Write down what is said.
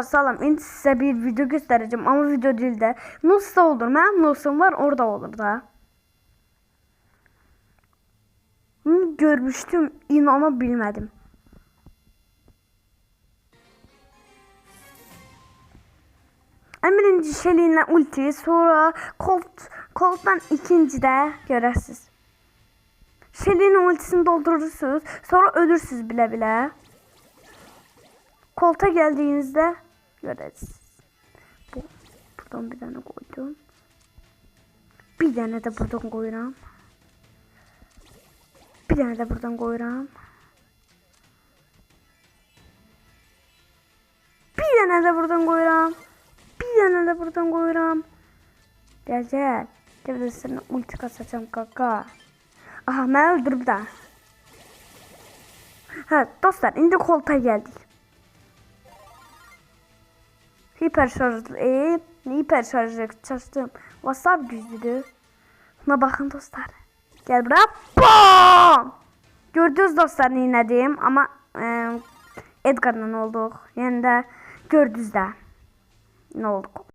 Salam, indi size bir video göstereceğim ama video değil de Nus'ta olur. Mənim Nus'um var, orada olur da. Görmüştüm, inana bilmedim. Birinci Shelly'inle ulti, sonra Colt'dan ikinci de görərsiniz. Shelly'nin ultisini doldurursunuz, sonra ölürsünüz bile bile. Colt'a geldiğinizde görərsiniz. Buradan bir tane koydum. Bir tane de buradan koyuram. Bir tane de buradan koyuram. Bir tane de buradan koyuram. Bir tane de buradan koyuram. Gel. Gel de sana ulti kasacağım kaka. Aha, ben öldürüp da. Ha dostlar, indi Colt'a geldik. Hiper şarj çalıştım. WhatsApp güçlüdür. Buna bakın dostlar. Gel buraya. Bam! Gördünüz dostlar ne diyeyim ama Edgar'la olduk. Yani de gördünüz de ne olduk.